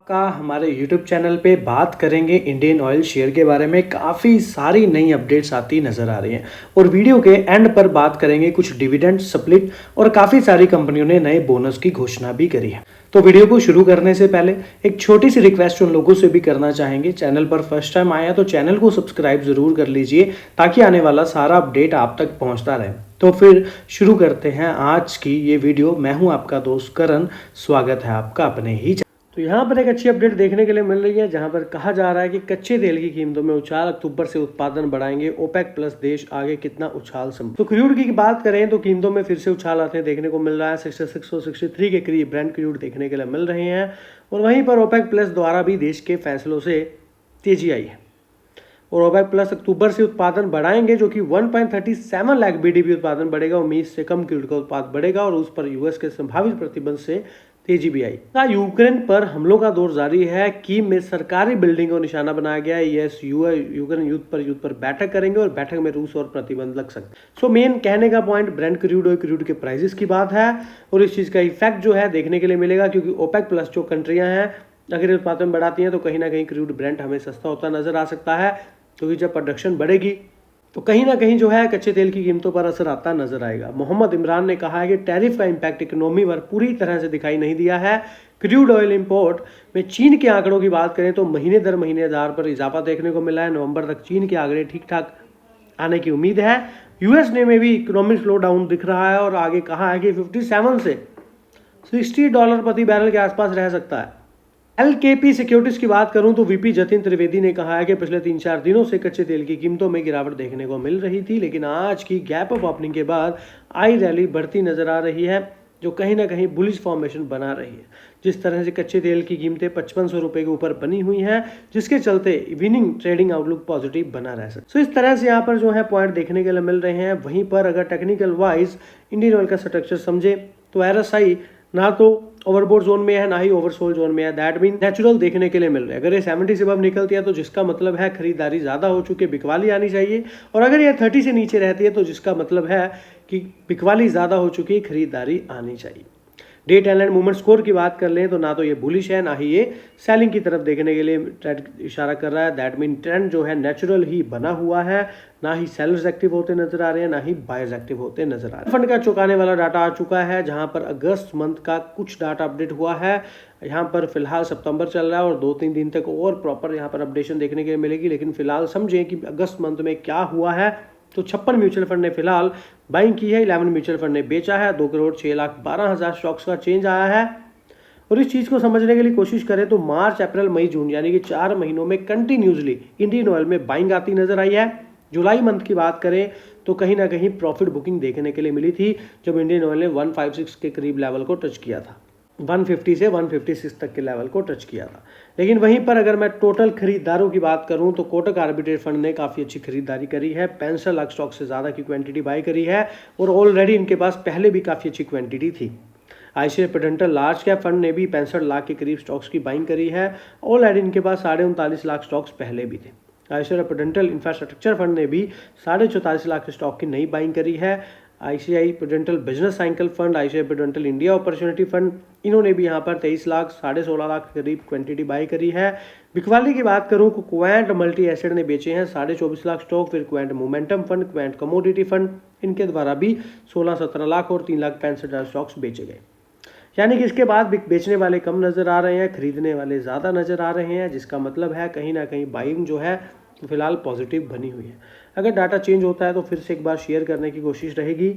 का हमारे YouTube channel पे बात करेंगे इंडियन ऑयल शेयर के बारे में। काफ़ी सारी नई अपडेट्स आती नज़र आ रही हैं और वीडियो के एंड पर बात करेंगे कुछ डिविडेंड स्प्लिट और काफ़ी सारी कंपनियों ने नए बोनस की घोषणा भी करी है। तो वीडियो को शुरू करने से पहले एक छोटी सी रिक्वेस्ट उन लोगों से भी करना चाहेंगे, चैनल पर फर्स्ट टाइम आया तो चैनल को सब्सक्राइब जरूर कर लीजिए ताकि आने वाला सारा अपडेट आप तक पहुंचता रहे। तो फिर शुरू करते हैं आज की ये वीडियो। मैं हूं आपका दोस्त करण, स्वागत है आपका अपने ही। तो यहाँ पर एक अच्छी अपडेट देखने के लिए मिल रही है जहाँ पर कहा जा रहा है कि कच्चे तेल की कीमतों में उछाल, अक्टूबर से उत्पादन बढ़ाएंगे ओपेक प्लस देश, आगे कितना उछाल संभव। तो क्रूड की बात करें तो कीमतों में फिर से उछाल आते देखने को मिल रहा है। 66 और 63 के करीब ब्रेंट क्रूड देखने के लिए मिल रहे हैं और वहीं पर ओपेक प्लस द्वारा भी देश के फैसलों से तेजी आई है और ओपेक प्लस अक्टूबर से उत्पादन बढ़ाएंगे जो कि 1.37 लाख बीडीपी उत्पादन बढ़ेगा। उम्मीद से कम क्रूड का उत्पादन बढ़ेगा और उस पर यूएस के संभावित प्रतिबंध से तेजी भी आई। यूक्रेन पर हमलों का दौर जारी है। कीव में सरकारी बिल्डिंग को निशाना बनाया गया है। यूक्रेन युद्ध पर बैठक करेंगे और बैठक में रूस और प्रतिबंध लग सकते हैं। सो मेन कहने का पॉइंट ब्रेंट क्रूड और क्रूड के प्राइसेस की बात है और इस चीज का इफेक्ट जो है देखने के लिए मिलेगा क्योंकि ओपेक प्लस जो कंट्रियां हैं अगर उत्पादन बढ़ाती हैं तो कहीं ना कहीं क्रूड ब्रेंट हमें सस्ता होता नजर आ सकता है, क्योंकि जब प्रोडक्शन बढ़ेगी तो कहीं ना कहीं जो है कच्चे तेल की कीमतों पर असर आता नजर आएगा। मोहम्मद इमरान ने कहा है कि टैरिफ का इम्पैक्ट इकोनॉमी पर पूरी तरह से दिखाई नहीं दिया है। क्रूड ऑयल इंपोर्ट में चीन के आंकड़ों की बात करें तो महीने दर महीने आधार पर इजाफा देखने को मिला है। नवंबर तक चीन के आंकड़े ठीक ठाक आने की उम्मीद है। यूएस में भी इकोनॉमिक स्लो डाउन दिख रहा है और आगे कहा है कि 57 से $60 प्रति बैरल के आसपास रह सकता है। एलकेपी सिक्योरिटीज की बात करूं तो वीपी जतिन त्रिवेदी ने कहा है कि पिछले 3-4 दिनों से कच्चे तेल की कीमतों में गिरावट देखने को मिल रही थी, लेकिन आज की गैप अप ओपनिंग के बाद आई रैली बढ़ती नजर आ रही है जो कहीं ना कहीं बुलिश फॉर्मेशन बना रही है। जिस तरह से कच्चे तेल की कीमतें 5500 रुपए के ऊपर बनी हुई हैं, जिसके चलते इवनिंग ट्रेडिंग आउटलुक पॉजिटिव बना रह सकता है। सो इस तरह से यहाँ पर जो है पॉइंट देखने के लिए मिल रहे हैं। वहीं पर अगर टेक्निकल वाइज इंडियन ऑयल का स्ट्रक्चर समझे तो RSI ना तो ओवरबोट जोन में है ना ही ओवरसोल्ड जोन में है। दैट मीन नेचुरल देखने के लिए मिल रहा है। अगर ये 70 से अब निकलती है तो जिसका मतलब है खरीदारी ज्यादा हो चुकी है, बिकवाली आनी चाहिए, और अगर ये 30 से नीचे रहती है तो जिसका मतलब है कि बिकवाली ज्यादा हो चुकी है, खरीदारी आनी चाहिए। डे टेल मूवमेंट स्कोर की बात कर लें तो ना तो ये बुलिश है ना ही ये सेलिंग की तरफ देखने के लिए ट्रेंड इशारा कर रहा है। दैट मीन ट्रेंड जो है नेचुरल ही बना हुआ है, ना ही सेलर्स एक्टिव होते नजर आ रहे हैं ना ही बायर्स एक्टिव होते नजर आ रहे हैं। फंड का चौंकाने वाला डाटा आ चुका है जहां पर अगस्त मंथ का कुछ डाटा अपडेट हुआ है। यहाँ पर फिलहाल सितंबर चल रहा है और 2-3 दिन तक और प्रॉपर यहाँ पर अपडेशन देखने के लिए मिलेगी, लेकिन फिलहाल समझें कि अगस्त मंथ में क्या हुआ है। तो 56 म्यूचुअल फंड ने फिलहाल बाइंग की है, 11 म्यूचुअल फंड ने बेचा है, 2,06,12,000 स्टॉक्स का चेंज आया है। और इस चीज़ को समझने के लिए कोशिश करें तो मार्च, अप्रैल, मई, जून यानी कि 4 महीनों में कंटिन्यूसली इंडियन ऑयल में बाइंग आती नजर आई है। जुलाई मंथ की बात करें तो कहीं ना कहीं प्रॉफिट बुकिंग देखने के लिए मिली थी जब इंडियन ऑयल ने 156 के करीब लेवल को टच किया था, 150 से 156 तक के लेवल को टच किया था। लेकिन वहीं पर अगर मैं टोटल खरीदारों की बात करूं तो कोटक आर्बिट्रेज फंड ने काफ़ी अच्छी खरीदारी करी है, 65 लाख स्टॉक से ज़्यादा की क्वांटिटी बाई करी है और ऑलरेडी इनके पास पहले भी काफ़ी अच्छी क्वांटिटी थी। ICICI prudential large cap fund ने भी 65 लाख के करीब स्टॉक्स की बाइंग करी है, ऑलरेडी इनके पास 39.5 लाख स्टॉक्स पहले भी थे। ICICI प्रूडेंशियल इंफ्रास्ट्रक्चर फंड ने भी 44.5 लाख के स्टॉक की नई बाइंग करी है। ICICI prudential business cycle fund, ICICI prudential India opportunity fund, इन्होंने भी यहाँ पर 23 लाख 16.5 लाख के करीब क्वांटिटी बाई करी है। बिकवाली की बात करूँ तो क्वांट मल्टी एसेट ने बेचे हैं 24.5 लाख स्टॉक, फिर quant momentum fund, quant commodity fund, इनके द्वारा भी 16-17 लाख और 3,65,000 स्टॉक्स बेचे गए। यानी कि इसके बाद बेचने वाले कम नजर आ रहे हैं, खरीदने वाले ज़्यादा नजर आ रहे हैं, जिसका मतलब है कहीं ना कहीं बाइंग जो है फिलहाल पॉजिटिव बनी हुई है। अगर डाटा चेंज होता है तो फिर से एक बार शेयर करने की कोशिश रहेगी।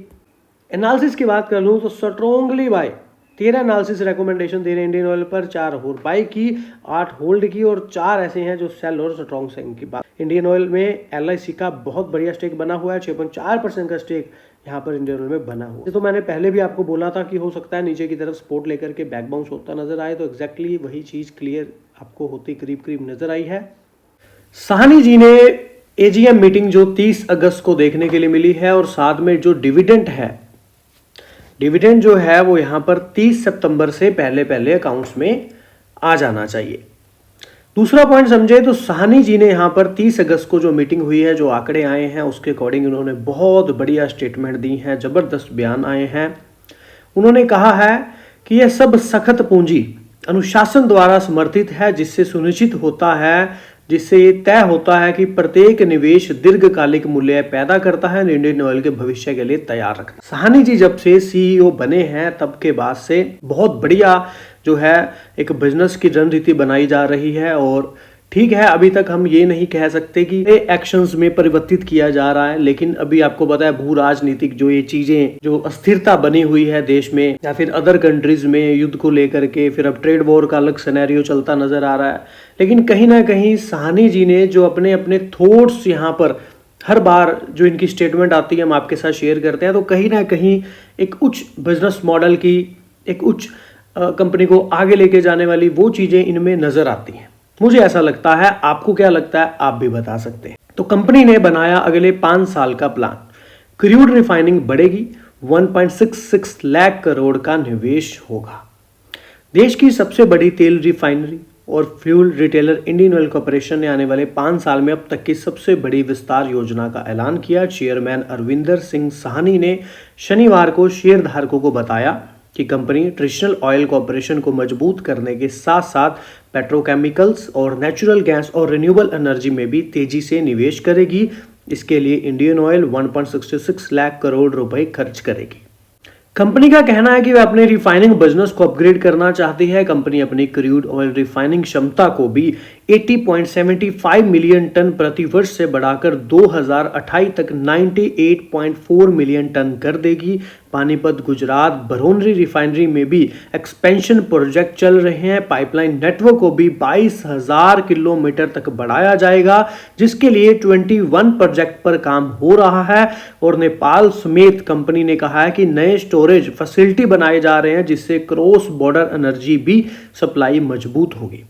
एनालिसिस की बात कर लूँ तो स्ट्रॉन्गली बाय 13 एनालिसिस रिकमेंडेशन दे रहे हैं इंडियन ऑयल पर, 4 और बाई की, 8 होल्ड की और 4 ऐसे हैं जो सेल और स्ट्रॉन्ग सेलिंग की बात। इंडियन ऑयल में LIC का बहुत बढ़िया स्टेक बना हुआ है, 6.4% का स्टेक यहाँ पर इंडियन ऑयल में बना हुआ है। तो मैंने पहले भी आपको बोला था कि हो सकता है नीचे की तरफ सपोर्ट लेकर के बैक बाउंस होता नजर आए, तो एग्जैक्टली वही चीज क्लियर आपको होती करीब करीब नजर आई है। साहनी जी ने AGM मीटिंग जो 30 अगस्त को देखने के लिए मिली है और साथ में जो डिविडेंड है, डिविडेंड जो है वो यहाँ पर 30 सितंबर से पहले अकाउंट्स में आ जाना चाहिए। दूसरा पॉइंट समझे तो साहनी जी ने यहाँ पर 30 अगस्त को जो मीटिंग हुई है, जो आंकड़े आए हैं उसके अकॉर्डिंग उन्होंने बहुत बढ़िया स्टेटमेंट दी हैं, जबरदस्त बयान आए हैं। उन्होंने कहा है कि यह सब सख्त पूंजी अनुशासन द्वारा समर्थित है, जिससे सुनिश्चित होता है, जिससे ये तय होता है कि प्रत्येक निवेश दीर्घकालिक मूल्य पैदा करता है, इंडियन ऑयल के भविष्य के लिए तैयार रखता है। साहनी जी जब से सीईओ बने हैं तब के बाद से बहुत बढ़िया जो है एक बिजनेस की रणनीति बनाई जा रही है। और ठीक है, अभी तक हम ये नहीं कह सकते कि ये एक्शंस में परिवर्तित किया जा रहा है, लेकिन अभी आपको पता है भू राजनीतिक जो ये चीजें, जो अस्थिरता बनी हुई है देश में या फिर अदर कंट्रीज में युद्ध को लेकर के, फिर अब ट्रेड वॉर का अलग सिनेरियो चलता नजर आ रहा है। लेकिन कहीं ना कहीं साहनी जी ने जो अपने अपने थॉट्स यहाँ पर हर बार जो इनकी स्टेटमेंट आती है हम आपके साथ शेयर करते हैं, तो कहीं ना कहीं एक उच्च बिजनेस मॉडल की, एक उच्च कंपनी को आगे लेके जाने वाली वो चीजें इनमें नजर आती हैं। मुझे ऐसा लगता है, आपको क्या लगता है आप भी बता सकते हैं। तो कंपनी ने बनाया अगले 5 साल का प्लान। क्रूड रिफाइनिंग बढ़ेगी, 1.66 लाख करोड़ का निवेश होगा। देश की सबसे बड़ी तेल रिफाइनरी और fuel retailer Indian oil corporation ने आने वाले 5 साल में अब तक की सबसे बड़ी विस्तार योजना का ऐलान किया। चेयरमैन अरविंदर सिंह साहनी ने शनिवार को शेयरधारकों को बताया कि कंपनी ट्रेडिशनल ऑयल कॉर्पोरेशन को मजबूत करने के साथ साथ पेट्रोकेमिकल्स और नेचुरल गैस और रिन्यूएबल एनर्जी में भी तेजी से निवेश करेगी। इसके लिए इंडियन ऑयल 1.66 लाख करोड़ रुपए खर्च करेगी। कंपनी का कहना है कि वह अपने रिफाइनिंग बिजनेस को अपग्रेड करना चाहती है। कंपनी अपनी क्रूड ऑयल रिफाइनिंग क्षमता को भी 80.75 मिलियन टन प्रति वर्ष से बढ़ाकर 2028 तक 98.4 मिलियन टन कर देगी। पानीपत, गुजरात, बरौनी रिफाइनरी में भी एक्सपेंशन प्रोजेक्ट चल रहे हैं। पाइपलाइन नेटवर्क को भी 22,000 किलोमीटर तक बढ़ाया जाएगा, जिसके लिए 21 प्रोजेक्ट पर काम हो रहा है। और नेपाल समेत कंपनी ने कहा है कि नए स्टोरेज फैसिलिटी बनाए जा रहे हैं, जिससे क्रॉस बॉर्डर एनर्जी भी सप्लाई मजबूत होगी।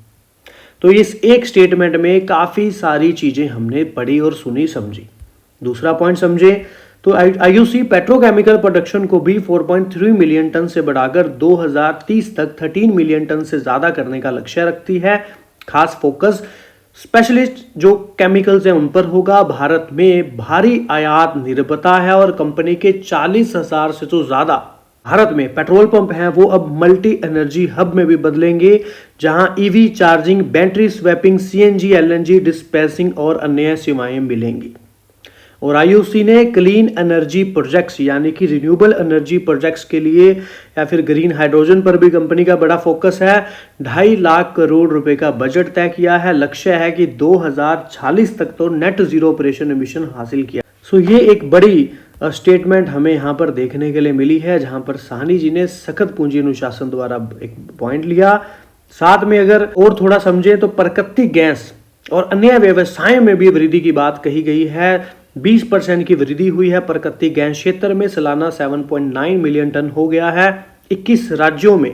तो इस एक स्टेटमेंट में काफी सारी चीजें हमने पढ़ी और सुनी, समझी। दूसरा पॉइंट समझे तो आईओसी पेट्रोकेमिकल प्रोडक्शन को भी 4.3 मिलियन टन से बढ़ाकर 2030 तक 13 मिलियन टन से ज्यादा करने का लक्ष्य रखती है। खास फोकस स्पेशलिस्ट जो केमिकल्स हैं उन पर होगा। भारत में भारी आयात निर्भरता है और कंपनी के 40,000 से तो ज्यादा भारत में पेट्रोल पंप हैं वो अब मल्टी एनर्जी हब में भी बदलेंगे, जहां EV charging, battery swapping, CNG, LNG dispensing और अन्य सेवाएं मिलेंगी। और आईओसी ने क्लीन एनर्जी प्रोजेक्ट्स यानी कि रिन्यूएबल एनर्जी प्रोजेक्ट्स के लिए या फिर ग्रीन हाइड्रोजन पर भी कंपनी का बड़ा फोकस है। 2.5 लाख करोड़ रुपए का बजट तय किया है। लक्ष्य है कि 2040 तक तो नेट जीरो ऑपरेशन एमिशन हासिल किया। सो ये एक बड़ी स्टेटमेंट हमें यहाँ पर देखने के लिए मिली है, जहां पर साहनी जी ने सख्त पूंजी अनुशासन द्वारा एक पॉइंट लिया। साथ में अगर और थोड़ा समझे तो प्राकृतिक गैस और अन्य व्यवसायों में भी वृद्धि की बात कही गई है। 20% की वृद्धि हुई है प्राकृतिक गैस क्षेत्र में, सालाना 7.9 मिलियन टन हो गया है 21 राज्यों में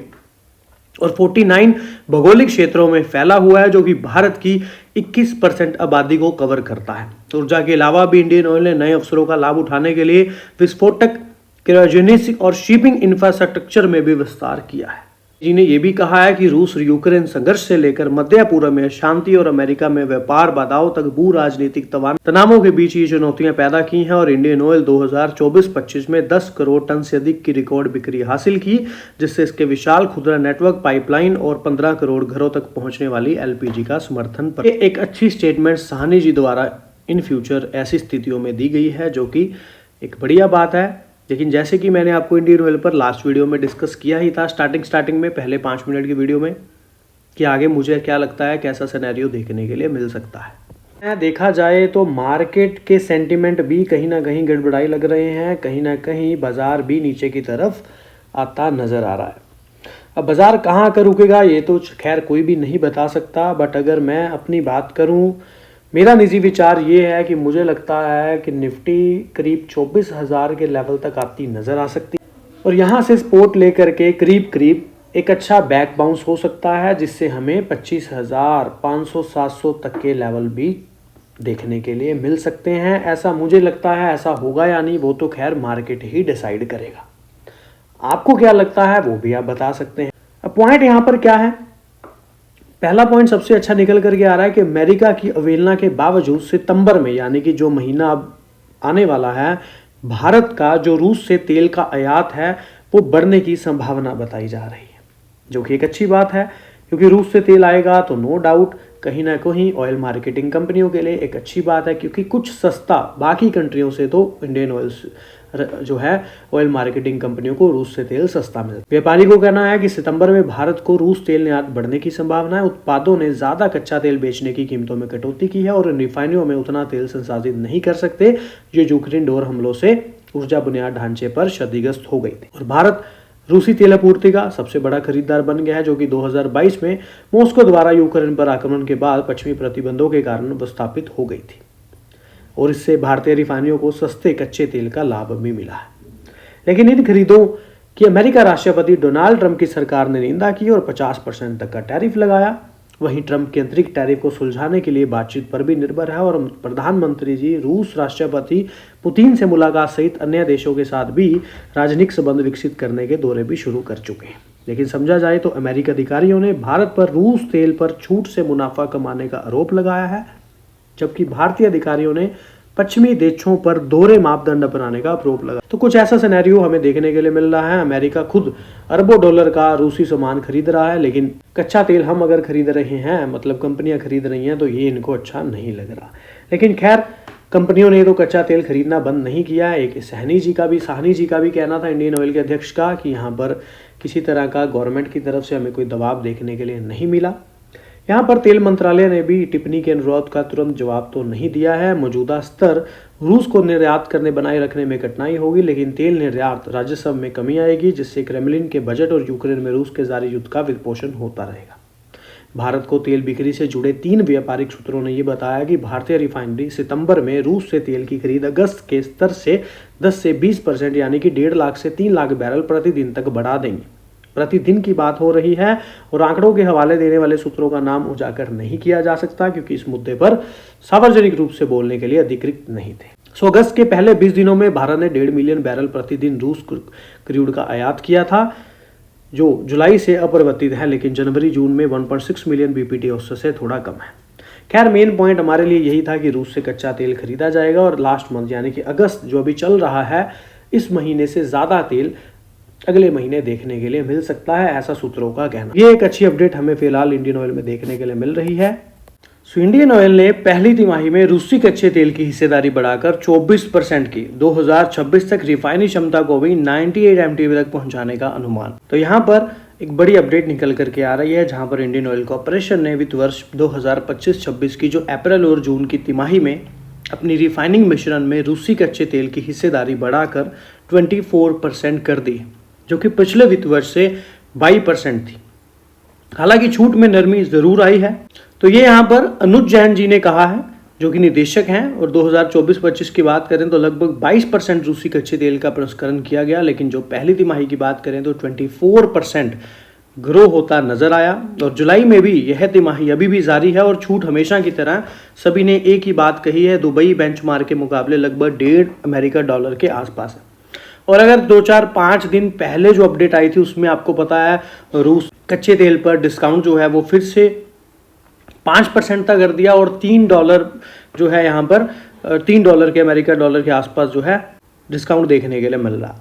और 49 भौगोलिक क्षेत्रों में फैला हुआ है, जो कि भारत की 21% आबादी को कवर करता है। ऊर्जा के अलावा भी इंडियन ऑयल ने नए अवसरों का लाभ उठाने के लिए विस्फोटक, क्रायोजेनिक और शिपिंग इंफ्रास्ट्रक्चर में भी विस्तार किया है। जी ने यह भी कहा है कि रूस और यूक्रेन संघर्ष से लेकर मध्य पूर्व में शांति और अमेरिका में व्यापार बाधाओं तक भू राजनीतिक तनावों के बीच ये चुनौतियां पैदा की हैं। और इंडियन ऑयल 2024-25 में 10 करोड़ टन से अधिक की रिकॉर्ड बिक्री हासिल की, जिससे इसके विशाल खुदरा नेटवर्क, पाइपलाइन और 15 करोड़ घरों तक पहुंचने वाली एलपीजी का समर्थन पर एक अच्छी स्टेटमेंट साहनी जी द्वारा इन फ्यूचर ऐसी स्थितियों में दी गई है, जो कि एक बढ़िया बात है। लेकिन जैसे कि मैंने आपको इंडियन ऑयल पर लास्ट वीडियो में डिस्कस किया ही था स्टार्टिंग में पहले 5 मिनट की वीडियो में, कि आगे मुझे क्या लगता है कैसा सिनेरियो देखने के लिए मिल सकता है। देखा जाए तो मार्केट के सेंटिमेंट भी कहीं ना कहीं गड़बड़ाई लग रहे हैं, कहीं ना कहीं बाजार भी नीचे की तरफ आता नजर आ रहा है। अब बाजार कहाँ का रुकेगा ये तो खैर कोई भी नहीं बता सकता, बट अगर मैं अपनी बात करूँ, मेरा निजी विचार ये है कि मुझे लगता है कि निफ्टी करीब 24,000 के लेवल तक आती नजर आ सकती है और यहाँ से सपोर्ट लेकर के करीब एक अच्छा बैक बाउंस हो सकता है, जिससे हमें 25,500-700 तक के लेवल भी देखने के लिए मिल सकते हैं। ऐसा मुझे लगता है। ऐसा होगा या नहीं वो तो खैर मार्केट ही डिसाइड करेगा। आपको क्या लगता है वो भी आप बता सकते हैं। अब पॉइंट यहाँ पर क्या है, पहला पॉइंट सबसे अच्छा निकल करके आ रहा है कि अमेरिका की अवहेलना के बावजूद सितंबर में, यानी कि जो महीना अब आने वाला है, भारत का जो रूस से तेल का आयात है वो बढ़ने की संभावना बताई जा रही है, जो कि एक अच्छी बात है। क्योंकि रूस से तेल आएगा तो नो डाउट कहीं ना कहीं ऑयल मार्केटिंग कंपनियों के लिए एक अच्छी बात है, क्योंकि कुछ सस्ता बाकी कंट्रियों से तो इंडियन ऑयल जो है ऑयल मार्केटिंग कंपनियों को रूस से तेल सस्ता मिलता है। व्यापारी को कहना है कि सितंबर में भारत को रूस तेल निर्यात बढ़ने की संभावना है। उत्पादों ने ज्यादा कच्चा तेल बेचने की कीमतों में कटौती की है और इन रिफाइनरियों में उतना तेल संसाधित नहीं कर सकते जो यूक्रेन डोर हमलों से ऊर्जा बुनियाद ढांचे पर क्षतिग्रस्त हो गई थी। और भारत रूसी तेल आपूर्ति का सबसे बड़ा खरीदार बन गया है, जो कि 2022 में मॉस्को द्वारा यूक्रेन पर आक्रमण के बाद पश्चिमी प्रतिबंधों के कारण विस्थापित हो गई थी और इससे भारतीय रिफाइनरियों को सस्ते कच्चे तेल का लाभ भी मिला है। लेकिन इन खरीदों की अमेरिका राष्ट्रपति डोनाल्ड ट्रंप की सरकार ने निंदा की और 50% तक का टैरिफ लगाया। वहीं ट्रंप के आंतरिक टैरिफ को सुलझाने के लिए बातचीत पर भी निर्भर है और प्रधानमंत्री जी रूस राष्ट्रपति पुतिन से मुलाकात सहित अन्य देशों के साथ भी राजनीतिक संबंध विकसित करने के दौरे भी शुरू कर चुके हैं। लेकिन समझा जाए तो अमेरिकी अधिकारियों ने भारत पर रूस तेल पर छूट से मुनाफा कमाने का आरोप लगाया है, जबकि भारतीय अधिकारियों ने पश्चिमी देशों पर दोहरे मापदंड अपनाने का आरोप लगा। तो कुछ ऐसा सिनेरियो हमें देखने के लिए मिल रहा है। अमेरिका खुद अरबों डॉलर का रूसी सामान खरीद रहा है, लेकिन कच्चा तेल हम अगर खरीद रहे हैं, मतलब कंपनियां खरीद रही हैं, तो ये इनको अच्छा नहीं लग रहा। लेकिन खैर, कंपनियों ने तो कच्चा तेल खरीदना बंद नहीं किया है। एक साहनी जी का भी कहना था इंडियन ऑयल के अध्यक्ष का कि यहाँ पर किसी तरह का गवर्नमेंट की तरफ से हमें कोई दबाव देखने के लिए नहीं मिला। यहाँ पर तेल मंत्रालय ने भी टिप्पणी के अनुरोध का तुरंत जवाब तो नहीं दिया है। मौजूदा स्तर रूस को निर्यात करने बनाए रखने में कठिनाई होगी, लेकिन तेल निर्यात राजस्व में कमी आएगी, जिससे क्रेमलिन के बजट और यूक्रेन में रूस के जारी युद्ध का वित्तपोषण होता रहेगा। भारत को तेल बिक्री से जुड़े 3 व्यापारिक सूत्रों ने यह बताया कि भारतीय रिफाइनरी सितंबर में रूस से तेल की खरीद अगस्त के स्तर से 10 से 20% यानी कि 1.5 लाख से 3 लाख बैरल प्रतिदिन तक बढ़ा देंगे। प्रतिदिन की बात हो रही है और आंकड़ों के हवाले देने वाले सूत्रों का नाम उजागर नहीं किया जा सकता, क्योंकि इस मुद्दे पर सार्वजनिक रूप से बोलने के लिए अधिकृत नहीं थे। अगस्त के पहले 20 दिनों में भारत ने 1.5 मिलियन बैरल प्रतिदिन रूस क्रूड का आयात किया था, जो जुलाई से अपरिवर्तित है, लेकिन जनवरी जून में 1.6 मिलियन बीपीटी उससे थोड़ा कम है। खैर, मेन पॉइंट हमारे लिए यही था कि रूस से कच्चा तेल खरीदा जाएगा और लास्ट मंथ यानी कि अगस्त जो अभी चल रहा है, इस महीने से ज्यादा तेल अगले महीने देखने के लिए मिल सकता है, ऐसा सूत्रों का कहना। ये एक अच्छी अपडेट हमें फिलहाल इंडियन ऑयल में देखने के लिए मिल रही है। इंडियन ऑयल ने पहली तिमाही में रूसी कच्चे तेल की हिस्सेदारी बढ़ाकर 24% की 2026 तक रिफाइनरी क्षमता को भी 98 MTPA तक पहुंचाने का अनुमान। तो यहाँ पर एक बड़ी अपडेट निकल करके आ रही है, जहां पर इंडियन ऑयल कॉर्पोरेशन ने वित्त वर्ष 2025-26 की जो अप्रैल और जून की तिमाही में अपनी रिफाइनिंग मिश्रण में रूसी कच्चे तेल की हिस्सेदारी बढ़ाकर 24% कर दी, जो कि पिछले वित्त वर्ष से 22% थी। हालांकि छूट में नरमी जरूर आई है। तो ये यहाँ पर अनुज जैन जी ने कहा है, जो कि निदेशक हैं, और 2024-25 की बात करें तो लगभग 22% रूसी कच्चे तेल का प्रसंस्करण किया गया, लेकिन जो पहली तिमाही की बात करें तो 24% ग्रो होता नजर आया। और जुलाई में भी यह तिमाही अभी भी जारी है और छूट हमेशा की तरह सभी ने एक ही बात कही है, दुबई बेंचमार्क के मुकाबले लगभग $1.5 के आसपास है। और अगर 2-4-5 दिन पहले जो अपडेट आई थी उसमें आपको पता है रूस कच्चे तेल पर डिस्काउंट जो है वो फिर से 5% तक कर दिया और $3 जो है यहाँ पर $3 के अमेरिका डॉलर के आसपास जो है डिस्काउंट देखने के लिए मिल रहा।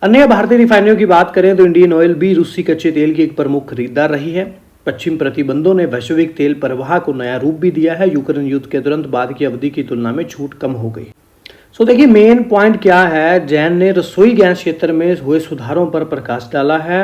अन्य भारतीय रिफाइनरियों की बात करें तो इंडियन ऑयल भी रूसी कच्चे तेल की एक प्रमुख खरीदार रही है। पश्चिम प्रतिबंधों ने वैश्विक तेल प्रवाह को नया रूप भी दिया है। यूक्रेन युद्ध के तुरंत बाद की अवधि की तुलना में छूट कम हो गई। देखिए, मेन पॉइंट क्या है, जैन ने रसोई गैस क्षेत्र में हुए सुधारों पर प्रकाश डाला है।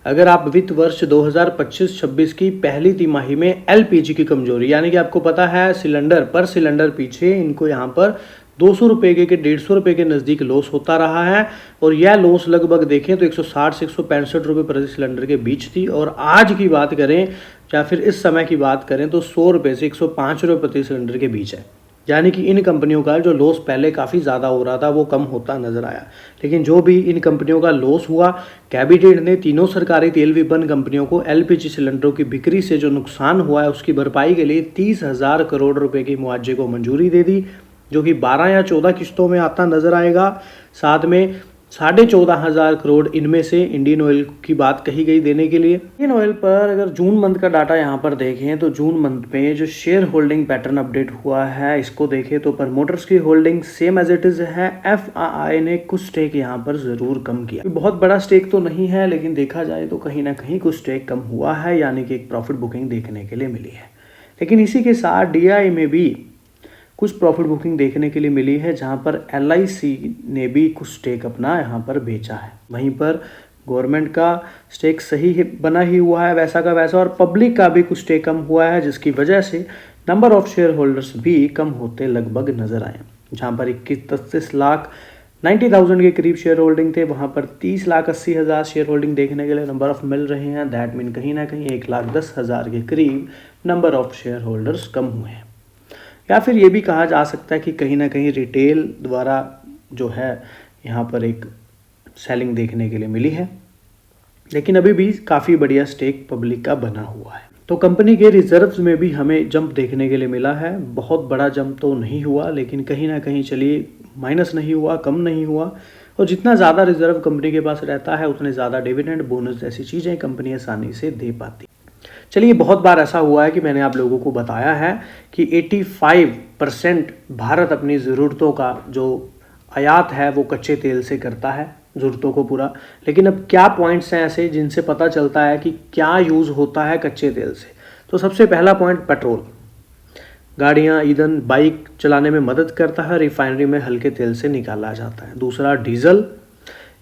अगर आप वित्त वर्ष 2025-26 की पहली तिमाही में एलपीजी की कमजोरी, यानी कि आपको पता है सिलेंडर पीछे इनको यहाँ पर 200 रुपये के 150 रुपये के नज़दीक लॉस होता रहा है, और यह लॉस लगभग देखें तो 160 से 165 रुपये प्रति सिलेंडर के बीच थी। और आज की बात करें या फिर इस समय की बात करें तो 100 रुपये से 105 रुपये प्रति सिलेंडर के बीच है। यानी कि इन कंपनियों का जो लॉस पहले काफ़ी ज़्यादा हो रहा था वो कम होता नजर आया। लेकिन जो भी इन कंपनियों का लॉस हुआ, कैबिनेट ने तीनों सरकारी तेल विपणन कंपनियों को एलपीजी सिलेंडरों की बिक्री से जो नुकसान हुआ है उसकी भरपाई के लिए 30,000 करोड़ रुपए की मुआवजे को मंजूरी दे दी, जो कि 12 या 14 किस्तों में आता नजर आएगा। साथ में 14,500 करोड़ इनमें से इंडियन ऑयल की बात कही गई देने के लिए। इंडियन ऑयल पर अगर जून मंथ का डाटा यहाँ पर देखें तो जून मंथ में जो शेयर होल्डिंग पैटर्न अपडेट हुआ है इसको देखें तो प्रमोटर्स की holding same as it is है। एफआई ने कुछ स्टेक यहाँ पर जरूर कम किया, बहुत बड़ा स्टेक तो नहीं है लेकिन देखा जाए तो कहीं ना कहीं कुछ स्टेक कम हुआ है, यानी कि एक प्रॉफिट बुकिंग देखने के लिए मिली है। लेकिन इसी के साथ डीआई में भी कुछ प्रॉफिट बुकिंग देखने के लिए मिली है, जहां पर एलआईसी ने भी कुछ स्टेक अपना यहां पर बेचा है। वहीं पर गवर्नमेंट का स्टेक सही बना ही हुआ है वैसा का वैसा, और पब्लिक का भी कुछ स्टेक कम हुआ है, जिसकी वजह से नंबर ऑफ शेयर होल्डर्स भी कम होते लगभग नजर आए। जहां पर 21-33 लाख 90,000 के करीब शेयर होल्डिंग थे, वहां पर 30,80,000 शेयर होल्डिंग देखने के लिए नंबर ऑफ मिल रहे हैं। दैट मीन कहीं ना कहीं 1,10,000 के करीब नंबर ऑफ शेयर होल्डर्स कम हुए हैं। या फिर ये भी कहा जा सकता है कि कहीं ना कहीं रिटेल द्वारा जो है यहाँ पर एक सेलिंग देखने के लिए मिली है, लेकिन अभी भी काफ़ी बढ़िया स्टेक पब्लिक का बना हुआ है। तो कंपनी के रिजर्व्स में भी हमें जंप देखने के लिए मिला है। बहुत बड़ा जंप तो नहीं हुआ, लेकिन कहीं ना कहीं चलिए माइनस नहीं हुआ, कम नहीं हुआ, और जितना ज़्यादा रिजर्व कंपनी के पास रहता है उतने ज़्यादा डिविडेंड, बोनस जैसी चीज़ें कंपनी आसानी से दे पाती। चलिए, बहुत बार ऐसा हुआ है कि मैंने आप लोगों को बताया है कि 85% भारत अपनी ज़रूरतों का जो आयात है वो कच्चे तेल से करता है, ज़रूरतों को पूरा। लेकिन अब क्या पॉइंट्स हैं ऐसे जिनसे पता चलता है कि क्या यूज़ होता है कच्चे तेल से। तो सबसे पहला पॉइंट, पेट्रोल, गाड़ियाँ, ईंधन, बाइक चलाने में मदद करता है, रिफाइनरी में हल्के तेल से निकाला जाता है। दूसरा, डीजल।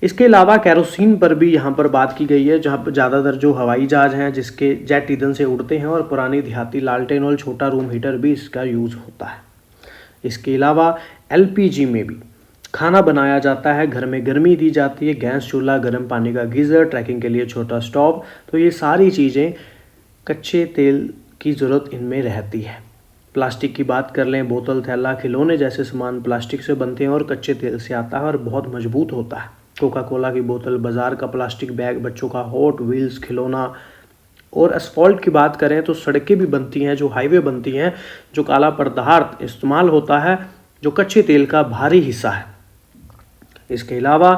इसके अलावा कैरोसिन पर भी यहाँ पर बात की गई है, जहाँ पर ज़्यादातर जो हवाई जहाज़ हैं जिसके जेट ईंधन से उड़ते हैं, और पुरानी देहाती लालटेन और छोटा रूम हीटर भी इसका यूज़ होता है। इसके अलावा एलपीजी में भी खाना बनाया जाता है, घर में गर्मी दी जाती है, गैस चूल्हा, गर्म पानी का गीज़र, ट्रैकिंग के लिए छोटा स्टोव। तो ये सारी चीज़ें कच्चे तेल की ज़रूरत इनमें रहती है। प्लास्टिक की बात कर लें, बोतल, थैला, खिलौने जैसे सामान प्लास्टिक से बनते हैं और कच्चे तेल से आता है और बहुत मजबूत होता है। कोका कोला की बोतल, बाजार का प्लास्टिक बैग, बच्चों का हॉट व्हील्स खिलौना। और एसफॉल्ट की बात करें तो सड़कें भी बनती हैं, जो हाईवे बनती हैं, जो काला पदार्थ इस्तेमाल होता है, जो कच्चे तेल का भारी हिस्सा है। इसके अलावा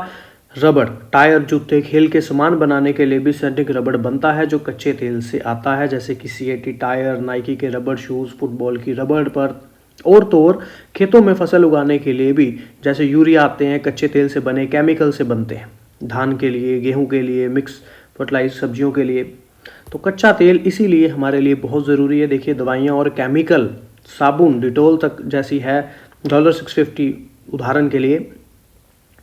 रबड़, टायर, जूते, खेल के सामान बनाने के लिए भी सिंथेटिक रबड़ बनता है जो कच्चे तेल से आता है, जैसे कि सीएटी टायर, नाइकी के रबड़ शूज़, फुटबॉल की रबड़ पर। और तो और खेतों में फसल उगाने के लिए भी जैसे यूरिया आते हैं, कच्चे तेल से बने, केमिकल से बनते हैं, धान के लिए, गेहूं के लिए, मिक्स फर्टिलाइज सब्जियों के लिए। तो कच्चा तेल इसीलिए हमारे लिए बहुत ज़रूरी है। देखिए, दवाइयाँ और केमिकल, साबुन, डिटोल तक जैसी है, $650 उदाहरण के लिए।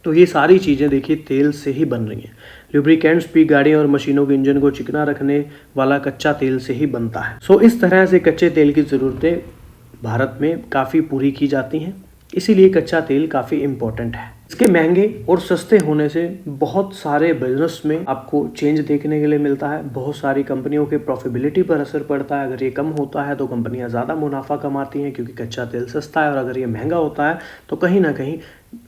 तो ये सारी चीज़ें देखिए तेल से ही बन रही हैं। लुब्रिकेंट्स भी गाड़ियों और मशीनों के इंजन को चिकना रखने वाला कच्चा तेल से ही बनता है। सो इस तरह से कच्चे तेल की ज़रूरतें भारत में काफ़ी पूरी की जाती हैं, इसीलिए कच्चा तेल काफ़ी इम्पोर्टेंट है। इसके महंगे और सस्ते होने से बहुत सारे बिजनेस में आपको चेंज देखने के लिए मिलता है। बहुत सारी कंपनियों के प्रॉफिटेबिलिटी पर असर पड़ता है। अगर ये कम होता है तो कंपनियां ज़्यादा मुनाफा कमाती हैं क्योंकि कच्चा तेल सस्ता है, और अगर ये महंगा होता है तो कहीं ना कहीं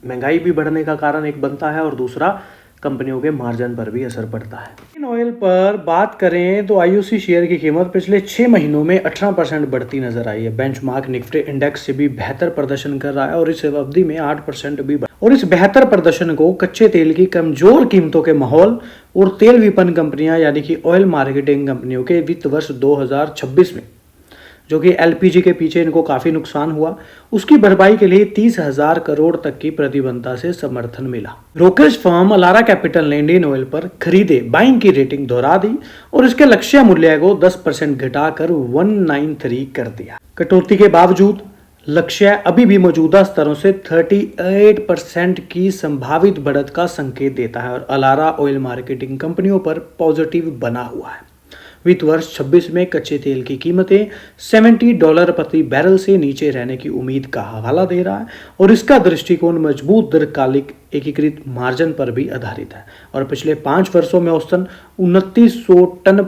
महंगाई भी बढ़ने का कारण एक बनता है, और दूसरा कंपनियों के मार्जिन पर भी असर पड़ता है। इंडियन ऑयल पर बात करें तो आईओसी शेयर की कीमत पिछले 6 महीनों में 18% बढ़ती नजर आई है। बेंचमार्क निफ्टी इंडेक्स से भी बेहतर प्रदर्शन कर रहा है और इस अवधि में 8% भी बढ़ा। और इस बेहतर प्रदर्शन को कच्चे तेल की कमजोर कीमतों के माहौल और तेल विपणन कंपनियां यानी कि ऑयल मार्केटिंग कंपनियों के वित्त वर्ष 2026 में, जो कि एलपीजी के पीछे इनको काफ़ी नुकसान हुआ, उसकी भरपाई के लिए 30,000 करोड़ तक की प्रतिबद्धता से समर्थन मिला। ब्रोकरेज फर्म अलारा कैपिटल ने इंडियन ऑयल पर खरीदे बाइंग की रेटिंग दोहरा दी और इसके लक्ष्य मूल्य को 10% घटाकर 193 कर दिया। कटौती के बावजूद लक्ष्य अभी भी मौजूदा स्तरों से 38% की संभावित बढ़त का संकेत देता है और अलारा ऑयल मार्केटिंग कंपनियों पर पॉजिटिव बना हुआ है। वित्त वर्ष 26 में कच्चे तेल की कीमतें $70 प्रति बैरल से नीचे रहने की उम्मीद का हवाला दे रहा है और इसका दृष्टिकोण मजबूत दीर्घकालिक एकीकृत मार्जिन पर भी आधारित है और पिछले 5 वर्षों में औसतन 2900 टन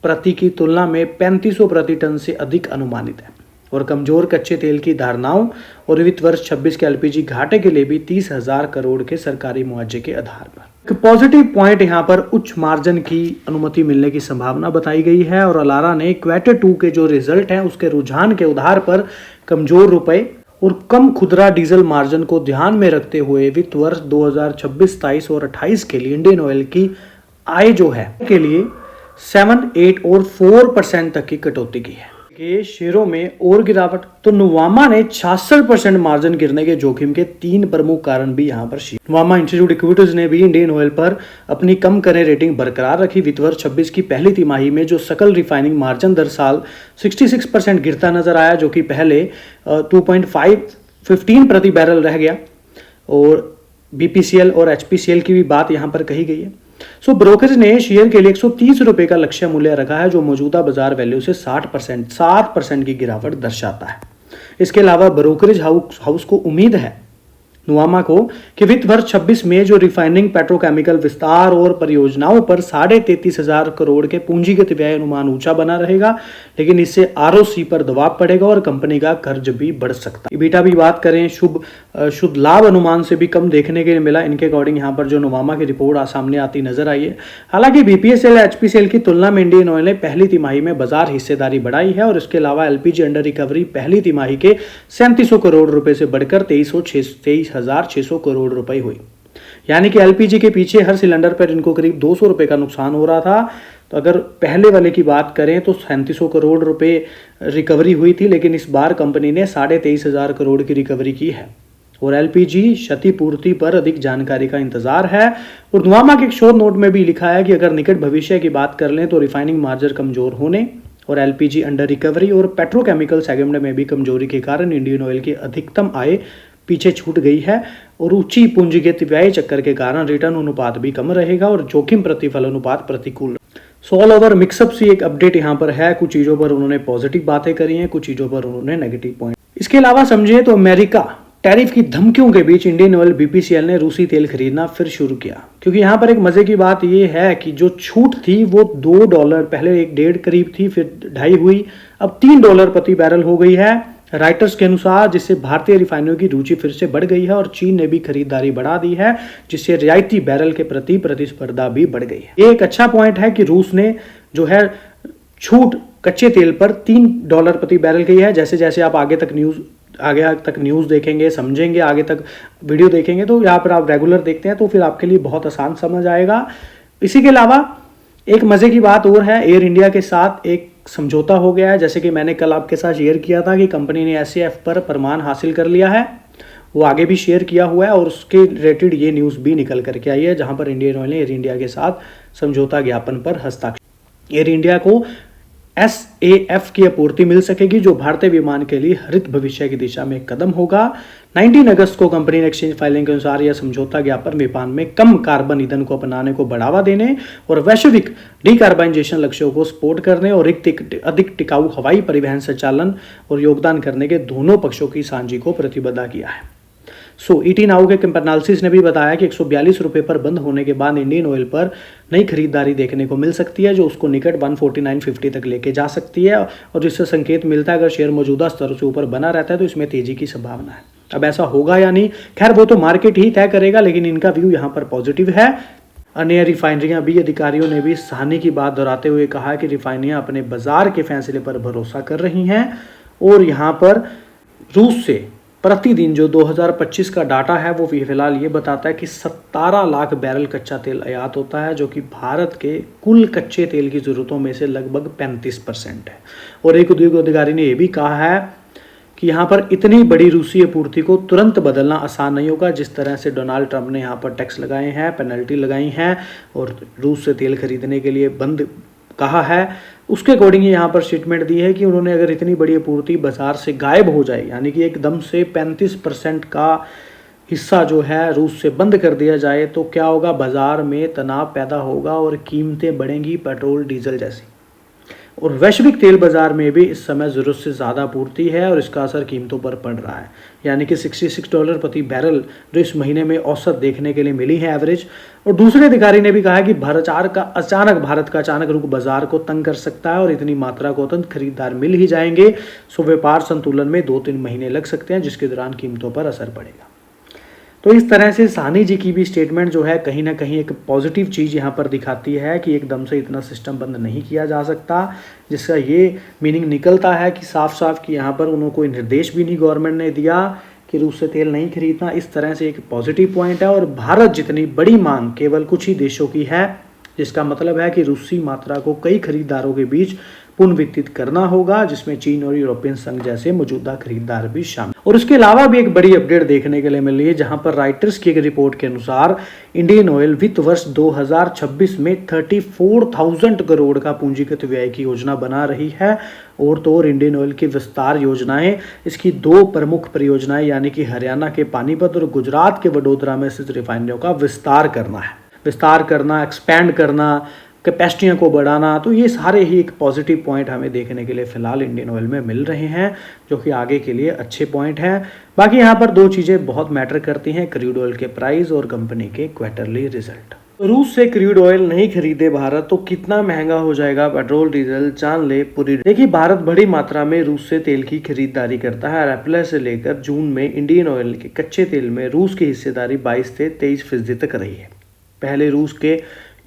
प्रति की तुलना में 3500 प्रति टन से अधिक अनुमानित है। और कमजोर कच्चे तेल की धारणाओं और वित्त वर्ष 26 के एलपीजी घाटे के लिए भी 30,000 करोड़ के सरकारी मुआवजे के आधार पर पॉजिटिव पॉइंट यहाँ पर उच्च मार्जिन की अनुमति मिलने की संभावना बताई गई है और अलारा ने क्वार्टर 2 के जो रिजल्ट हैं उसके रुझान के आधार पर कमजोर रुपए और कम खुदरा डीजल मार्जिन को ध्यान में रखते हुए वित्त वर्ष 2026, 27 और 28 के लिए इंडियन ऑयल की आय जो है के लिए 7, 8 और 4% तक की कटौती की है। के शेयरों में और गिरावट, तो नुवामा ने 66% मार्जिन गिरने के जोखिम के 3 प्रमुख कारण भी यहां पर नुवामा इंस्टीट्यूट इक्विटीज ने भी इंडियन ऑयल पर अपनी कम करे रेटिंग बरकरार रखी। वित्त वर्ष 26 की पहली तिमाही में जो सकल रिफाइनिंग मार्जिन दर साल 66% गिरता नजर आया, जो कि पहले 2.15 प्रति बैरल रह गया। और बीपीसीएल और एचपीसीएल की भी बात यहां पर कही गई है। ब्रोकरेज ने शेयर के लिए 130 रुपए का लक्ष्य मूल्य रखा है, जो मौजूदा बाजार वैल्यू से 7% की गिरावट दर्शाता है। इसके अलावा ब्रोकरेज हाउस को उम्मीद है नुवामा को कि वित्त वर्ष 26 में जो रिफाइनिंग, पेट्रोकेमिकल विस्तार और परियोजनाओं पर 33,500 करोड़ के पूंजीगत व्यय अनुमान ऊंचा बना रहेगा, लेकिन इससे आरओसी पर दबाव पड़ेगा और कंपनी का कर्ज भी बढ़ सकता है। इबिटा भी बात करें, शुद्ध लाभ अनुमान से भी कम देखने के लिए मिला। इनके अकॉर्डिंग यहाँ पर जो नुवामा की रिपोर्ट सामने आती नजर आई है। हालांकि बीपीएसएल एचपीसीएल की तुलना में इंडियन ऑयल ने पहली तिमाही में बाजार हिस्सेदारी बढ़ाई है और इसके अलावा एलपीजी अंडर रिकवरी पहली तिमाही के 3700 करोड़ रुपए से बढ़कर 23,600 करोड़ रुपए हुई। यानी कि एलपीजी के पीछे हर सिलेंडर पर इनको करीब 200 रुपए का नुकसान हो रहा था। तो अगर पहले वाले की बात करें तो 3700 करोड़ रुपए रिकवरी हुई थी, लेकिन इस बार कंपनी ने 23,500 करोड़ की रिकवरी की है। और एलपीजी क्षतिपूर्ति पर अधिक जानकारी का इंतजार है। और नुवामा के एक शोध नोट में भी लिखा है कि अगर निकट भविष्य की बात कर लें तो रिफाइनिंग मार्जिन कमजोर होने और एलपीजी अंडर रिकवरी और पेट्रोकेमिकल सेगमेंट में भी कमजोरी के कारण इंडियन ऑयल की अधिकतम आय पीछे छूट गई है और ऊंची पूंजीगत व्यय चक्कर के कारण रिटर्न अनुपात भी कम रहेगा और जोखिम प्रतिफल अनुपात प्रतिकूल। ऑल ओवर मिक्सअप सी एक अपडेट यहाँ पर है। कुछ चीजों पर उन्होंने पॉजिटिव बातें करी हैं, कुछ चीजों पर उन्होंने नेगेटिव पॉइंट। इसके अलावा समझिए तो अमेरिका टैरिफ की धमकियों के बीच इंडियन ऑयल बीपीसीएल ने रूसी तेल खरीदना फिर शुरू किया, क्योंकि यहाँ पर एक मजे की बात यह है कि जो छूट थी वो $2, पहले 1.5 करीब थी, फिर 2.5 हुई, अब $3 प्रति बैरल हो गई है राइटर्स के अनुसार, जिससे भारतीय रिफाइनरों की रुचि फिर से बढ़ गई है और चीन ने भी खरीदारी बढ़ा दी है, जिससे रियायती बैरल के प्रति प्रतिस्पर्धा भी बढ़ गई है। ये एक अच्छा पॉइंट है कि रूस ने जो है छूट कच्चे तेल पर $3 प्रति बैरल की है। जैसे जैसे आप आगे तक न्यूज़ देखेंगे, समझेंगे, आगे तक वीडियो देखेंगे, तो यहाँ पर आप रेगुलर देखते हैं तो फिर आपके लिए बहुत आसान समझ आएगा। इसी के अलावा एक मजे की बात और है, एयर इंडिया के साथ एक समझौता हो गया है। जैसे कि मैंने कल आपके साथ शेयर किया था कि कंपनी ने एसएएफ पर प्रमाण हासिल कर लिया है, वो आगे भी शेयर किया हुआ है और उसके रिलेटेड ये न्यूज़ भी निकल करके आई है, जहां पर इंडियन ऑयल ने एयर इंडिया के साथ समझौता ज्ञापन पर हस्ताक्षर। एयर इंडिया को एसएएफ की आपूर्ति मिल सकेगी, जो भारतीय विमान के लिए हरित भविष्य की दिशा में एक कदम होगा। 19 अगस्त को कंपनी ने एक्सचेंज फाइलिंग के अनुसार यह समझौता ज्ञापन विमान में कम कार्बन ईंधन को अपनाने को बढ़ावा देने और वैश्विक डीकार्बनाइजेशन लक्ष्यों को सपोर्ट करने और अधिक टिकाऊ हवाई परिवहन संचालन और योगदान करने के दोनों पक्षों की साझी को प्रतिबद्ध किया है। ईटी नाउ के एनालिसिस ने भी बताया कि 142 रुपए पर बंद होने के बाद इंडियन ऑयल पर नई खरीदारी देखने को मिल सकती है, जो उसको निकट 149.50 तक लेके जा सकती है और जिससे संकेत मिलता है अगर शेयर मौजूदा स्तर से ऊपर बना रहता है तो इसमें तेजी की संभावना है। अब ऐसा होगा या नहीं, खैर वो तो मार्केट ही तय करेगा, लेकिन इनका व्यू यहाँ पर पॉजिटिव है। अन्य रिफाइनरियां भी अधिकारियों ने भी सराहनीय की बात दोहराते हुए कहा कि रिफाइनरियां अपने बाजार के फैसले पर भरोसा कर रही हैं और यहाँ पर रूस से प्रतिदिन जो 2025 का डाटा है वो फिलहाल ये बताता है कि 17 लाख बैरल कच्चा तेल आयात होता है, जो कि भारत के कुल कच्चे तेल की ज़रूरतों में से लगभग 35% है। और एक उद्योग अधिकारी ने यह भी कहा है कि यहाँ पर इतनी बड़ी रूसी आपूर्ति को तुरंत बदलना आसान नहीं होगा। जिस तरह से डोनाल्ड ट्रंप ने यहाँ पर टैक्स लगाए हैं, पेनल्टी लगाई हैं और रूस से तेल खरीदने के लिए बंद कहा है, उसके अकॉर्डिंग यहाँ पर स्टेटमेंट दी है कि उन्होंने अगर इतनी बड़ी आपूर्ति बाजार से गायब हो जाए, यानी कि एकदम से 35% का हिस्सा जो है रूस से बंद कर दिया जाए, तो क्या होगा, बाजार में तनाव पैदा होगा और कीमतें बढ़ेंगी पेट्रोल डीजल जैसी। और वैश्विक तेल बाजार में भी इस समय ज़रूरत से ज़्यादा आपूर्ति है और इसका असर कीमतों पर पड़ रहा है, यानी कि $66 प्रति बैरल जो इस महीने में औसत देखने के लिए मिली है एवरेज। और दूसरे अधिकारी ने भी कहा कि भारत का अचानक रुख बाजार को तंग कर सकता है और इतनी मात्रा को तुरंत खरीदार मिल ही जाएंगे, सो व्यापार संतुलन में 2-3 महीने लग सकते हैं, जिसके दौरान कीमतों पर असर पड़ेगा। तो इस तरह से साहनी जी की भी स्टेटमेंट जो है कहीं ना कहीं एक पॉजिटिव चीज़ यहाँ पर दिखाती है कि एकदम से इतना सिस्टम बंद नहीं किया जा सकता, जिसका ये मीनिंग निकलता है कि साफ साफ कि यहाँ पर उन्होंने कोई निर्देश भी नहीं गवर्नमेंट ने दिया कि रूस से तेल नहीं खरीदना। इस तरह से एक पॉजिटिव पॉइंट है। और भारत जितनी बड़ी मांग केवल कुछ ही देशों की है, जिसका मतलब है कि रूसी मात्रा को कई खरीदारों के बीच पुनर्वितरित करना होगा, जिसमें चीन और यूरोपियन संघ जैसे मौजूदा खरीदार भी शामिल। और उसके अलावा भी एक बड़ी अपडेट देखने के लिए मिली है, जहां पर राइटर्स की एक रिपोर्ट के अनुसार इंडियन ऑयल वित्त वर्ष 2026 में 34,000 करोड़ का पूंजीगत व्यय की योजना बना रही है। और तो और इंडियन ऑयल की विस्तार योजनाएं, इसकी 2 प्रमुख परियोजनाएं यानी कि हरियाणा के पानीपत और गुजरात के वडोदरा में स्थित रिफाइनरियों का विस्तार करना, एक्सपैंड करना, कैपेसिटियों को बढ़ाना। तो ये सारे ही एक पॉजिटिव पॉइंट हमें देखने के लिए फिलहाल इंडियन ऑयल में मिल रहे हैं, जो कि आगे के लिए अच्छे पॉइंट हैं। बाकी यहाँ पर 2 चीज़ें बहुत मैटर करती हैं, क्रूड ऑयल के प्राइस और कंपनी के क्वार्टरली रिजल्ट। रूस से क्रूड ऑयल नहीं खरीदे भारत तो कितना महंगा हो जाएगा पेट्रोल डीजल, जान ले पूरी। देखिए, भारत बड़ी मात्रा में रूस से तेल की खरीदारी करता है। अप्रैल से लेकर जून में इंडियन ऑयल के कच्चे तेल में रूस की हिस्सेदारी 22 से 23% तक रही है। पहले रूस के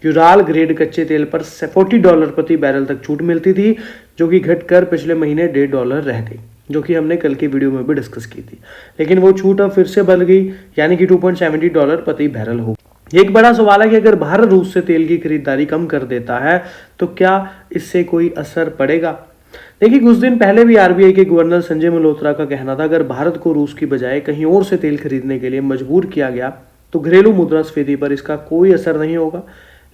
यूराल ग्रेड कच्चे तेल पर $40 प्रति बैरल तक छूट मिलती थी, जो कि घटकर पिछले महीने $1.5 रह गई, जो कि हमने कल की वीडियो में भी डिस्कस की थी। लेकिन वो छूट अब फिर से बढ़ गई, यानी कि $2.70 प्रति बैरल हो। एक बड़ा सवाल है कि अगर भारत रूस से तेल की खरीदारी कम कर देता है तो क्या इससे कोई असर पड़ेगा। देखिए, कुछ दिन पहले भी आरबीआई के गवर्नर संजय मल्होत्रा का कहना था, अगर भारत को रूस की बजाय कहीं और से तेल खरीदने के लिए मजबूर किया गया तो घरेलू मुद्रास्फीति पर इसका कोई असर नहीं होगा।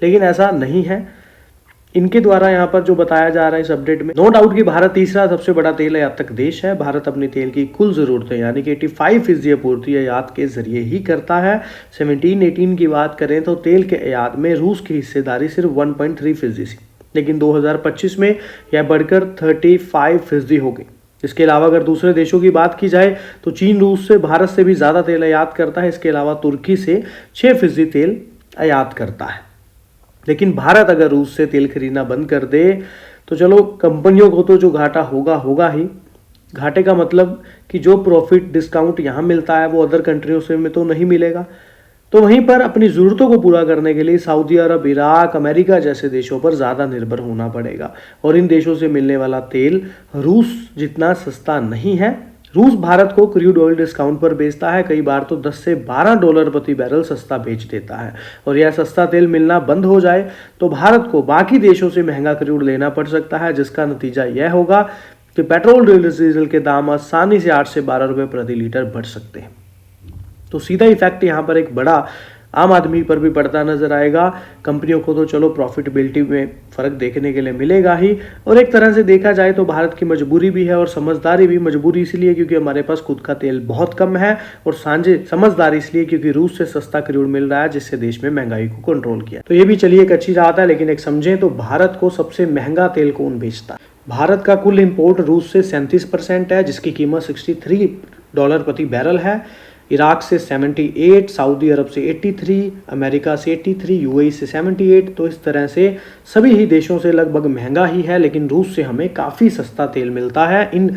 लेकिन ऐसा नहीं है। इनके द्वारा यहाँ पर जो बताया जा रहा है इस अपडेट में, नो डाउट कि भारत तीसरा सबसे बड़ा तेल आयातक देश है। भारत अपने तेल की कुल जरूरतें यानी कि 85% आपूर्ति आयात के जरिए ही करता है। 17-18 की बात करें तो तेल के आयात में रूस की हिस्सेदारी सिर्फ 1.3% थी, लेकिन 2025 में यह बढ़कर 35% हो गई। इसके अलावा अगर दूसरे देशों की बात की जाए तो चीन रूस से भारत से भी ज़्यादा तेल आयात करता है। इसके अलावा तुर्की से 6% तेल आयात करता है। लेकिन भारत अगर रूस से तेल खरीदना बंद कर दे तो चलो, कंपनियों को तो जो घाटा होगा ही। घाटे का मतलब कि जो प्रॉफिट डिस्काउंट यहाँ मिलता है वो अदर कंट्रियों से में तो नहीं मिलेगा। तो वहीं पर अपनी ज़रूरतों को पूरा करने के लिए सऊदी अरब, इराक, अमेरिका जैसे देशों पर ज़्यादा निर्भर होना पड़ेगा। और इन देशों से मिलने वाला तेल रूस जितना सस्ता नहीं है। रूस भारत को क्रूड ऑयल डिस्काउंट पर बेचता है, कई बार तो $10 से $12 प्रति बैरल सस्ता बेच देता है। और यह सस्ता तेल मिलना बंद हो जाए तो भारत को बाकी देशों से महंगा क्रूड लेना पड़ सकता है, जिसका नतीजा यह होगा कि पेट्रोल डीजल के दाम आसानी से 8 से 12 रुपये प्रति लीटर बढ़ सकते हैं। तो सीधा इफेक्ट यहाँ पर एक बड़ा आम आदमी पर भी पड़ता नजर आएगा। कंपनियों को तो चलो प्रॉफिटेबिलिटी में फर्क देखने के लिए मिलेगा ही, और एक तरह से देखा जाए तो भारत की मजबूरी भी है और समझदारी भी। मजबूरी इसलिए क्योंकि हमारे पास खुद का तेल बहुत कम है, और समझदारी इसलिए क्योंकि रूस से सस्ता क्रूड मिल रहा है, जिससे देश में महंगाई को कंट्रोल किया। तो ये भी चलिए एक अच्छी बात है। लेकिन एक समझें तो भारत को सबसे महंगा तेल कौन बेचता है। भारत का कुल इम्पोर्ट रूस से 37% है, जिसकी कीमत $63 प्रति बैरल है। इराक से 78, सऊदी अरब से 83, अमेरिका से 83, यूएई से 78। तो इस तरह से सभी ही देशों से लगभग महंगा ही है, लेकिन रूस से हमें काफ़ी सस्ता तेल मिलता है इन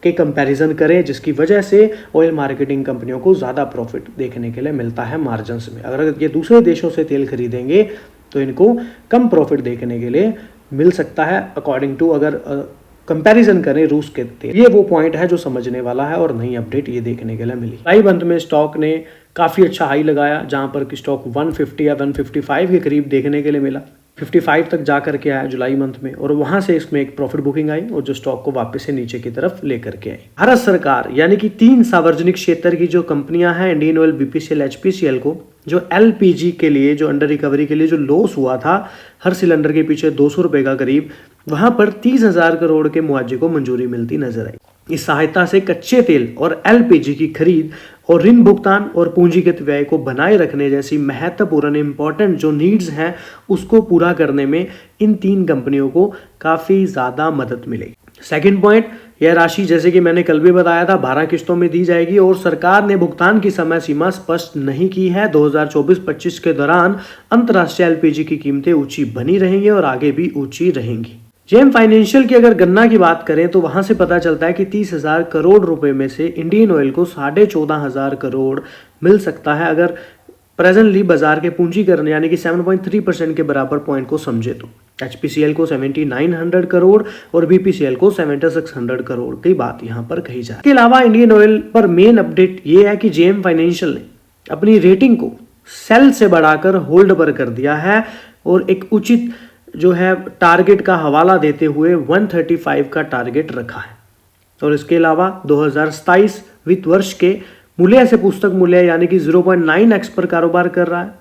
के कंपैरिजन करें, जिसकी वजह से ऑयल मार्केटिंग कंपनियों को ज़्यादा प्रॉफिट देखने के लिए मिलता है मार्जिन्स में। अगर ये दूसरे देशों से तेल खरीदेंगे तो इनको कम प्रॉफिट देखने के लिए मिल सकता है, अकॉर्डिंग टू अगर कंपैरिजन करें रूस के तेल। ये वो पॉइंट है जो समझने वाला है, और नई अपडेट ये देखने के लिए मिली। जुलाई मंथ में स्टॉक ने काफ़ी अच्छा हाई लगाया, जहां पर कि स्टॉक 150 या 155 के करीब देखने के लिए मिला। 55 तक जा करके आया जुलाई मंथ में, और वहां से इसमें एक प्रॉफिट बुकिंग आई और जो स्टॉक को वापस से नीचे की तरफ लेकर के आई। भारत सरकार यानी कि 3 सार्वजनिक क्षेत्र की जो कंपनियां हैं, इंडियन ऑयल, बीपीसीएल, एचपीसीएल को जो एलपीजी के लिए जो अंडर रिकवरी के लिए जो लॉस हुआ था हर सिलेंडर के पीछे 200 रुपए का करीब, वहां पर 30,000 करोड़ के मुआवजे को मंजूरी मिलती नजर आई। इस सहायता से कच्चे तेल और एलपीजी की खरीद और ऋण भुगतान और पूंजीगत व्यय को बनाए रखने जैसी महत्वपूर्ण इंपॉर्टेंट जो नीड्स हैं उसको पूरा करने में इन 3 कंपनियों को काफ़ी ज़्यादा मदद मिलेगी। सेकंड पॉइंट, यह राशि जैसे कि मैंने कल भी बताया था 12 किस्तों में दी जाएगी, और सरकार ने भुगतान की समय सीमा स्पष्ट नहीं की है। 2024-25 के दौरान अंतर्राष्ट्रीय एलपीजी की कीमतें ऊंची बनी रहेंगी और आगे भी ऊंची रहेंगी। जेम फाइनेंशियल की अगर गणना की बात करें तो वहां से पता चलता है कि 30,000 करोड़ रुपए में से इंडियन ऑयल को 14,500 करोड़ मिल सकता है अगर प्रेजेंटली बाजार के पूंजीकरण यानी कि 7.3% के बराबर पॉइंट को समझे तो। HPCL को 7900 करोड़ और BPCL को 7600 करोड़ की बात यहाँ पर कही जा रही है। इसके अलावा इंडियन ऑयल पर मेन अपडेट ये है कि JM फाइनेंशियल ने अपनी रेटिंग को सेल से बढ़ाकर होल्ड पर कर दिया है और एक उचित जो है टारगेट का हवाला देते हुए 135 का टारगेट रखा है। और इसके अलावा 2027 वित्त वर्ष के मूल्य से पुस्तक मूल्य यानी कि 0.9x पर कारोबार कर रहा है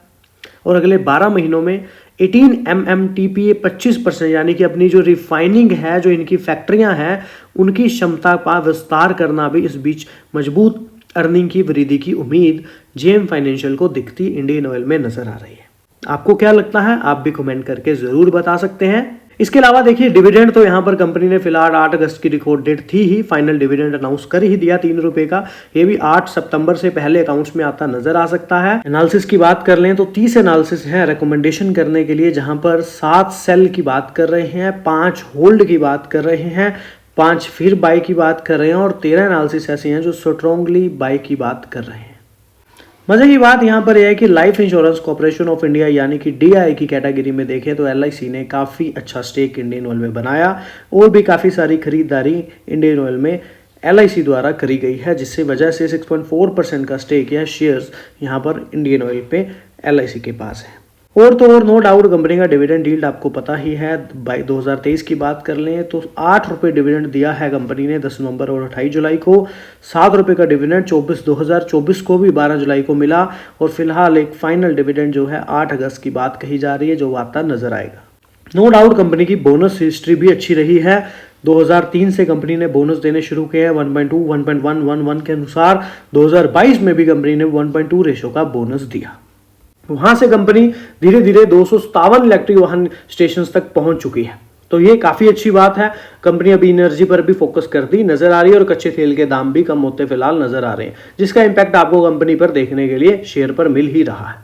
और अगले 12 महीनों में 18 MMTPA 25% यानी कि अपनी जो रिफाइनिंग है, जो इनकी फैक्ट्रियां हैं, उनकी क्षमता का विस्तार करना भी इस बीच मजबूत अर्निंग की वृद्धि की उम्मीद JM फाइनेंशियल को दिखती इंडियन ऑयल में नजर आ रही है। आपको क्या लगता है, आप भी कमेंट करके जरूर बता सकते हैं। इसके अलावा देखिए डिविडेंड तो यहाँ पर कंपनी ने फिलहाल 8 अगस्त की रिकॉर्ड डेट थी ही, फाइनल डिविडेंड अनाउंस कर ही दिया 3 रुपए का। ये भी 8 सितंबर से पहले अकाउंट्स में आता नजर आ सकता है। एनालिसिस की बात कर लें तो 30 एनालिसिस है रिकमेंडेशन करने के लिए, जहां पर 7 सेल की बात कर रहे हैं, 5 होल्ड की बात कर रहे हैं, 5 फिर बाय की बात कर रहे हैं और 13 एनालिसिस ऐसे हैं जो स्ट्रांगली बाय की बात कर रहे हैं। मजे की बात यहाँ पर यह है कि life insurance corporation of India यानी कि DI की कैटेगरी में देखें तो LIC ने काफ़ी अच्छा स्टेक इंडियन ऑयल में बनाया और भी काफ़ी सारी खरीदारी इंडियन ऑयल में LIC द्वारा करी गई है, जिससे वजह से 6.4% का स्टेक या शेयर्स यहाँ पर इंडियन ऑयल पे LIC के पास है। और तो और नो डाउट कंपनी का डिविडेंड यील्ड आपको पता ही है। 2023 की बात कर लें तो 8 रुपये डिविडेंड दिया है कंपनी ने 10 नवंबर और 28 जुलाई को। 7 रुपये का डिविडेंड 2024 को भी 12 जुलाई को मिला और फिलहाल एक फाइनल डिविडेंड जो है 8 अगस्त की बात कही जा रही है, जो आता नजर आएगा। नो डाउट कंपनी की बोनस हिस्ट्री भी अच्छी रही है। 2003 से कंपनी ने बोनस देने शुरू किए हैं 1.2, 1.1, 1.1 के अनुसार। 2022 में भी कंपनी ने 1.2 रेशो का बोनस दिया। वहां से कंपनी धीरे धीरे 257 इलेक्ट्रिक वाहन स्टेशन तक पहुंच चुकी है, तो ये काफी अच्छी बात है। कंपनी अभी एनर्जी पर भी फोकस करती नजर आ रही है और कच्चे तेल के दाम भी कम होते फिलहाल नजर आ रहे हैं, जिसका इंपैक्ट आपको कंपनी पर देखने के लिए शेयर पर मिल ही रहा है।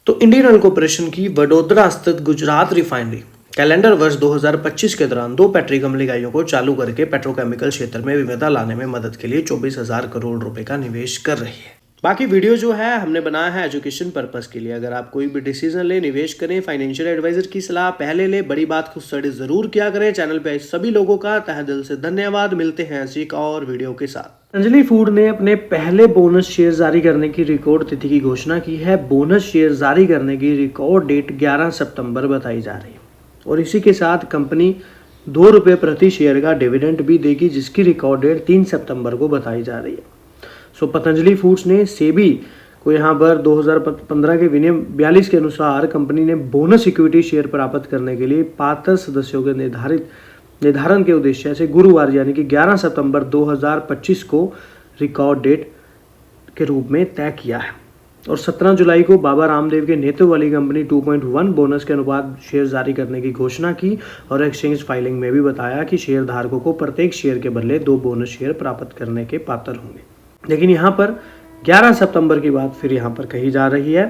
तो इंडियन ऑयल कॉर्पोरेशन की वडोदरा स्थित गुजरात रिफाइनरी कैलेंडर वर्ष 2025 के दौरान 2 पेट्रोकेमिकल इकाइयों को चालू करके पेट्रोकेमिकल क्षेत्र में विविधता लाने में मदद के लिए 24,000 करोड़ रुपए का निवेश कर रही है। बाकी वीडियो जो है हमने बनाया है एजुकेशन पर्पस के लिए। अगर आप कोई भी डिसीजन ले, निवेश करें, फाइनेंशियल एडवाइजर की सलाह पहले ले, बड़ी बात खुद स्टडी जरूर किया करें। चैनल पे सभी लोगों का तहे दिल से धन्यवाद। मिलते हैं ऐसी एक और वीडियो के साथ। पतंजलि फूड ने अपने पहले बोनस शेयर जारी करने की रिकॉर्ड तिथि की घोषणा की है। बोनस शेयर जारी करने की रिकॉर्ड डेट 11 सितंबर बताई जा रही है और इसी के साथ कंपनी 2 रुपये प्रति शेयर का डिविडेंड भी देगी, जिसकी रिकॉर्ड डेट 3 सितंबर को बताई जा रही है। सो पतंजलि फूड्स ने सेबी को यहाँ पर 2015 के विनियम 42 के अनुसार कंपनी ने बोनस इक्विटी शेयर प्राप्त करने के लिए पात्र सदस्यों के निर्धारण के उद्देश्य से गुरुवार यानी कि 11 सितंबर 2025 को रिकॉर्ड डेट के रूप में तय किया है और 17 जुलाई को बाबा रामदेव के नेतृत्व वाली कंपनी 2.1 बोनस के अनुपात शेयर जारी करने की घोषणा की और एक्सचेंज फाइलिंग में भी बताया कि शेयर धारकों को प्रत्येक शेयर के बदले 2 बोनस शेयर प्राप्त करने के पात्र होंगे। लेकिन यहाँ पर 11 सितंबर की बात फिर यहाँ पर कही जा रही है।